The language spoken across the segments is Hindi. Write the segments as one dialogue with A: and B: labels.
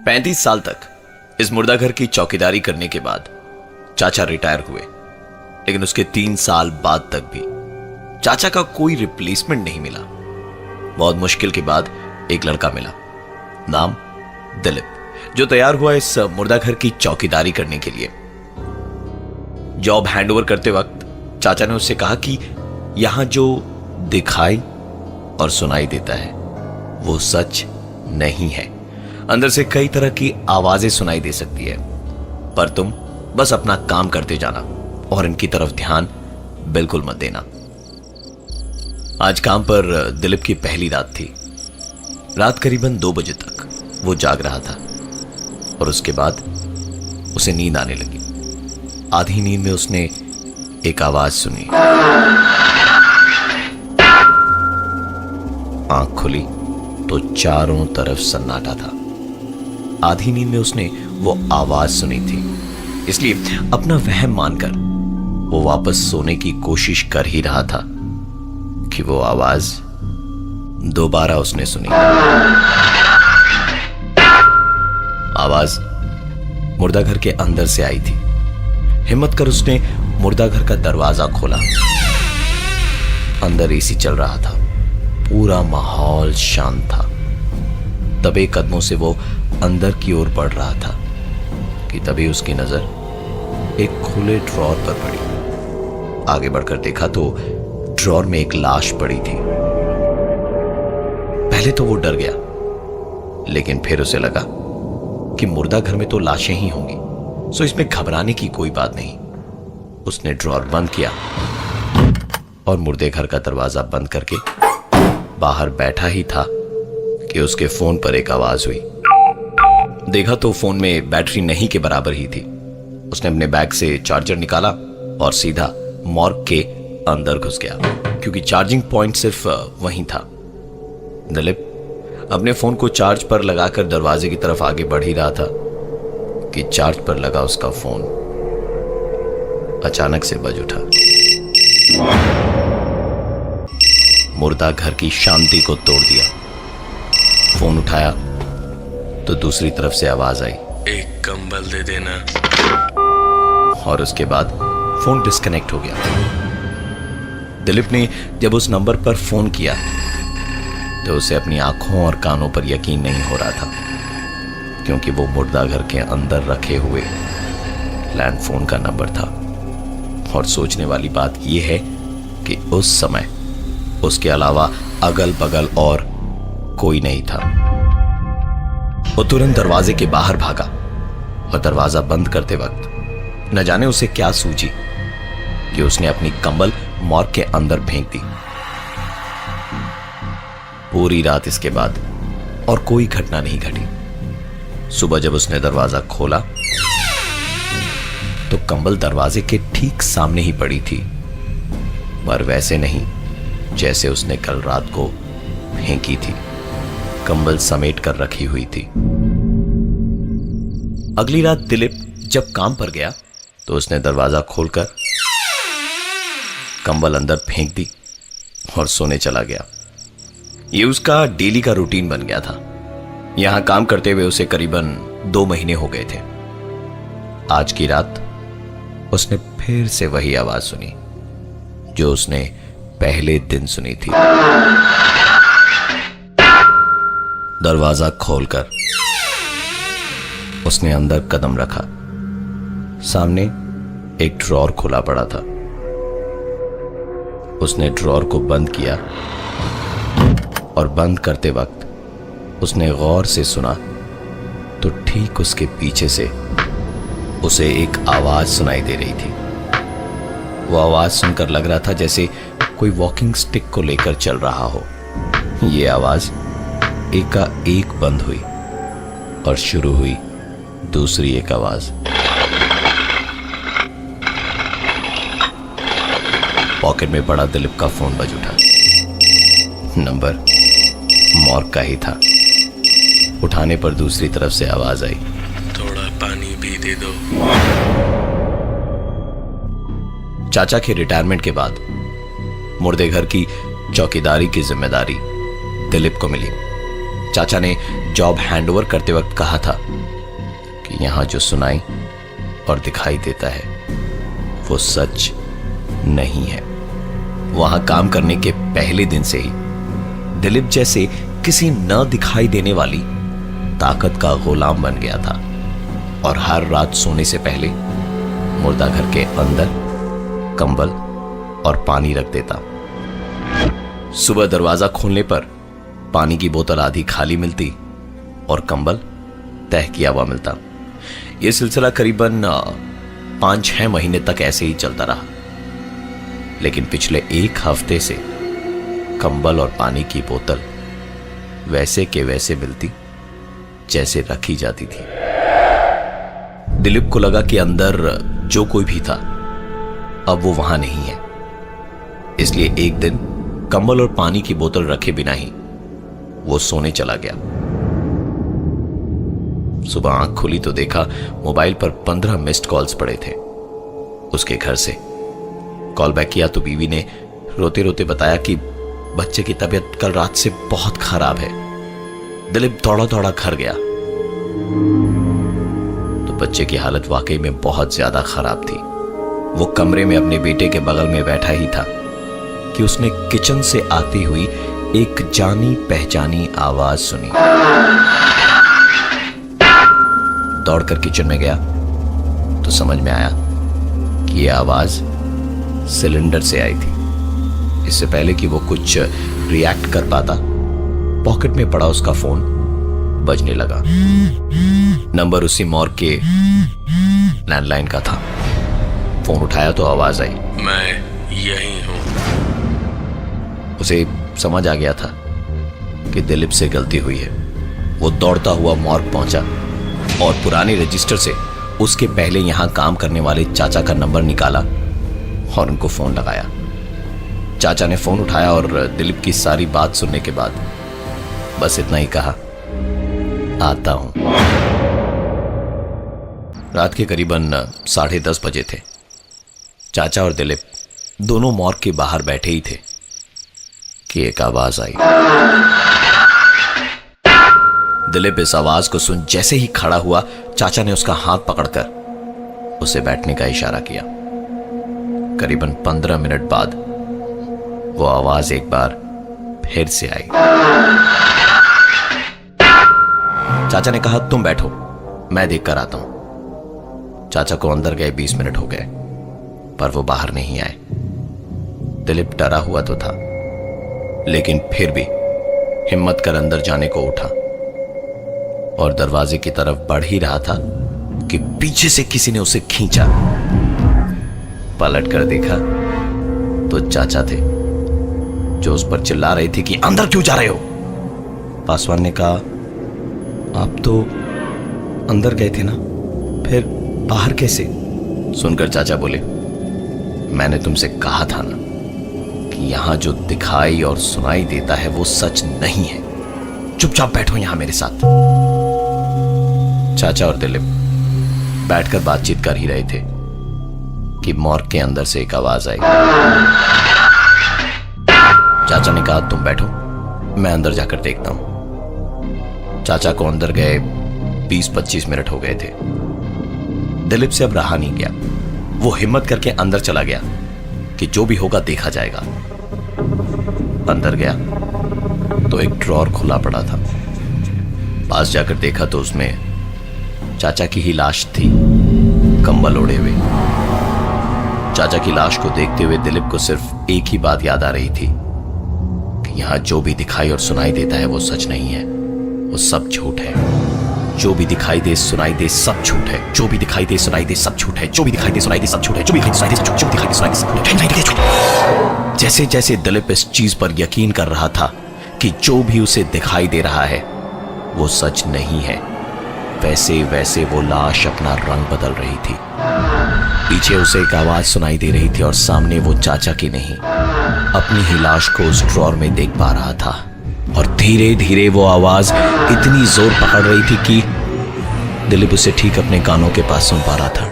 A: 35 साल तक इस मुर्दा घर की चौकीदारी करने के बाद चाचा रिटायर हुए, लेकिन उसके 3 साल बाद तक भी चाचा का कोई रिप्लेसमेंट नहीं मिला। बहुत मुश्किल के बाद एक लड़का मिला, नाम दिलीप, जो तैयार हुआ इस मुर्दा घर की चौकीदारी करने के लिए। जॉब हैंडओवर करते वक्त चाचा ने उससे कहा कि यहां जो दिखाई और सुनाई देता है वो सच नहीं है। अंदर से कई तरह की आवाजें सुनाई दे सकती है, पर तुम बस अपना काम करते जाना और इनकी तरफ ध्यान बिल्कुल मत देना। आज काम पर दिलीप की पहली रात थी। रात करीबन 2 बजे तक वो जाग रहा था और उसके बाद उसे नींद आने लगी। आधी नींद में उसने एक आवाज सुनी। आंख खुली तो चारों तरफ सन्नाटा था। आधी नींद में उसने वो आवाज सुनी थी, इसलिए अपना वहम मानकर वो वापस सोने की कोशिश कर ही रहा था कि वो आवाज दोबारा उसने सुनी। आवाज मुर्दा घर के अंदर से आई थी। हिम्मत कर उसने मुर्दा घर का दरवाजा खोला। अंदर एसी चल रहा था, पूरा माहौल शांत था। दबे कदमों से वो अंदर की ओर बढ़ रहा था कि तभी उसकी नजर एक खुले ड्रॉर पर पड़ी। आगे बढ़कर देखा तो ड्रॉर में एक लाश पड़ी थी। पहले तो वो डर गया, लेकिन फिर उसे लगा कि मुर्दा घर में तो लाशें ही होंगी, सो इसमें घबराने की कोई बात नहीं। उसने ड्रॉर बंद किया और मुर्दे घर का दरवाजा बंद करके बाहर बैठा ही था कि उसके फोन पर एक आवाज हुई। देखा तो फोन में बैटरी नहीं के बराबर ही थी। उसने अपने बैग से चार्जर निकाला और सीधा मॉर्ग के अंदर घुस गया, क्योंकि चार्जिंग पॉइंट सिर्फ वहीं था। दिलीप अपने फोन को चार्ज पर लगाकर दरवाजे की तरफ आगे बढ़ ही रहा था कि चार्ज पर लगा उसका फोन अचानक से बज उठा। मुर्दा घर की शांति को तोड़ दिया। फोन उठाया तो दूसरी तरफ से आवाज आई,
B: एक कंबल दे देना।
A: और उसके बाद फोन डिस्कनेक्ट हो गया। दिलीप ने जब उस नंबर पर फोन किया तो उसे अपनी आंखों और कानों पर यकीन नहीं हो रहा था, क्योंकि वो मुर्दा घर के अंदर रखे हुए लैंडफोन का नंबर था। और सोचने वाली बात यह है कि उस समय उसके अलावा अगल बगल और कोई नहीं था। वो तुरंत दरवाजे के बाहर भागा और दरवाजा बंद करते वक्त न जाने उसे क्या सूझी कि उसने अपनी कंबल मॉर्ग के अंदर फेंक दी। पूरी रात इसके बाद और कोई घटना नहीं घटी। सुबह जब उसने दरवाजा खोला तो कंबल दरवाजे के ठीक सामने ही पड़ी थी, पर वैसे नहीं जैसे उसने कल रात को फेंकी थी। कंबल समेट कर रखी हुई थी। अगली रात दिलीप जब काम पर गया तो उसने दरवाजा खोलकर कंबल अंदर फेंक दी और सोने चला गया। यह उसका डेली का रूटीन बन गया था। यहां काम करते हुए उसे करीबन 2 महीने हो गए थे। आज की रात उसने फिर से वही आवाज सुनी जो उसने पहले दिन सुनी थी। दरवाजा खोलकर उसने अंदर कदम रखा। सामने एक ड्रॉर खुला पड़ा था। उसने ड्रॉर को बंद किया और बंद करते वक्त उसने गौर से सुना तो ठीक उसके पीछे से उसे एक आवाज सुनाई दे रही थी। वो आवाज सुनकर लग रहा था जैसे कोई वॉकिंग स्टिक को लेकर चल रहा हो। ये आवाज एकाएक बंद हुई और शुरू हुई दूसरी एक आवाज। पॉकेट में पड़ा दिलीप का फोन बज उठा। नंबर मॉर्ग का ही था। उठाने पर दूसरी तरफ से आवाज आई,
B: थोड़ा पानी भी दे दो।
A: चाचा के रिटायरमेंट के बाद मुर्दे घर की चौकीदारी की जिम्मेदारी दिलीप को मिली। चाचा ने जॉब हैंडओवर करते वक्त कहा था कि यहां जो सुनाई और दिखाई देता है वो सच नहीं है। वहां काम करने के पहले दिन से ही दिलीप जैसे किसी न दिखाई देने वाली ताकत का गुलाम बन गया था और हर रात सोने से पहले मुर्दा घर के अंदर कंबल और पानी रख देता। सुबह दरवाजा खोलने पर पानी की बोतल आधी खाली मिलती और कंबल तह किया हुआ मिलता। यह सिलसिला करीबन 5-6 महीने तक ऐसे ही चलता रहा, लेकिन पिछले 1 हफ्ते से कंबल और पानी की बोतल वैसे के वैसे मिलती जैसे रखी जाती थी। दिलीप को लगा कि अंदर जो कोई भी था अब वो वहां नहीं है, इसलिए एक दिन कंबल और पानी की बोतल रखे बिना ही वो सोने चला गया। सुबह आंख खुली तो देखा मोबाइल पर 15 मिस्ड कॉल्स पड़े थे उसके घर से। कॉल बैक किया तो बीवी ने रोते रोते बताया कि बच्चे की तबीयत कल रात से बहुत खराब है। दिलीप दौड़ा दौड़ा घर गया तो बच्चे की हालत वाकई में बहुत ज्यादा खराब थी। वो कमरे में अपने बेटे के बगल में बैठा ही था कि उसने किचन से आती हुई एक जानी पहचानी आवाज सुनी। दौड़कर किचन में गया तो समझ में आया कि यह आवाज सिलेंडर से आई थी। इससे पहले कि वो कुछ रिएक्ट कर पाता, पॉकेट में पड़ा उसका फोन बजने लगा। नंबर उसी मॉर्ग के लैंडलाइन का था। फोन उठाया तो आवाज आई,
B: मैं यही हूं।
A: उसे समझ आ गया था कि दिलीप से गलती हुई है। वो दौड़ता हुआ मॉर्ग पहुंचा और पुराने रजिस्टर से उसके पहले यहां काम करने वाले चाचा का नंबर निकाला और उनको फोन लगाया। चाचा ने फोन उठाया और दिलीप की सारी बात सुनने के बाद बस इतना ही कहा, आता हूं। रात के करीबन 10:30 बजे थे। चाचा और दिलीप दोनों मॉर्ग के बाहर बैठे ही थे कि एक आवाज आई। दिलीप इस आवाज को सुन जैसे ही खड़ा हुआ, चाचा ने उसका हाथ पकड़कर उसे बैठने का इशारा किया। करीबन 15 मिनट बाद वो आवाज एक बार फिर से आई। चाचा ने कहा, तुम बैठो, मैं देखकर आता हूं। चाचा को अंदर गए 20 मिनट हो गए पर वो बाहर नहीं आए। दिलीप डरा हुआ तो था, लेकिन फिर भी हिम्मत कर अंदर जाने को उठा और दरवाजे की तरफ बढ़ ही रहा था कि पीछे से किसी ने उसे खींचा। पलट कर देखा तो चाचा थे, जो उस पर चिल्ला रहे थे कि अंदर क्यों जा रहे हो। पासवान ने कहा, आप तो अंदर गए थे ना, फिर बाहर कैसे? सुनकर चाचा बोले, मैंने तुमसे कहा था ना कि यहां जो दिखाई और सुनाई देता है वो सच नहीं है। चुपचाप बैठो यहां मेरे साथ। चाचा और दिलीप बैठकर बातचीत कर ही रहे थे कि मॉर्ग के अंदर से एक आवाज आई। चाचा ने कहा, तुम बैठो, मैं अंदर जाकर देखता हूं। चाचा को अंदर गए 20-25 मिनट हो गए थे। दिलीप से अब रहा नहीं गया। वो हिम्मत करके अंदर चला गया कि जो भी होगा देखा जाएगा। अंदर गया तो एक ड्रॉर खुला पड़ा था। पास जाकर देखा तो उसमें चाचा की ही लाश थी, कंबल ओढ़े हुए। चाचा की लाश को देखते हुए दिलीप को सिर्फ एक ही बात याद आ रही थी कि यहां जो भी दिखाई और सुनाई देता है वो सच नहीं है, वो सब झूठ है। जो भी दिखाई दे सुनाई दे सब झूठ है। जो भी दिखाई दे सुनाई दे सब झूठ है। जो भी दिखाई दे सुनाई दे सब झूठ है। जो भी दिखाई दे सुनाई दे सब झूठ, जो भी दिखाई दे सुनाई दे सब झूठ। जैसे जैसे दिलीप इस चीज पर यकीन कर रहा था कि जो भी उसे दिखाई दे रहा है वो सच नहीं है, वैसे वैसे वो लाश अपना रंग बदल रही थी। पीछे उसे एक आवाज सुनाई दे रही थी और सामने वो चाचा की नहीं, अपनी ही लाश को उस ड्रॉर में देख पा रहा था। और धीरे धीरे वो आवाज इतनी जोर पकड़ रही थी कि दिलीप उसे ठीक अपने कानों के पास सुन पा रहा था।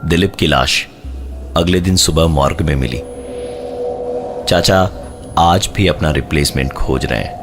A: दिलीप की लाश अगले दिन सुबह मॉर्ग में मिली। चाचा आज भी अपना रिप्लेसमेंट खोज रहे हैं।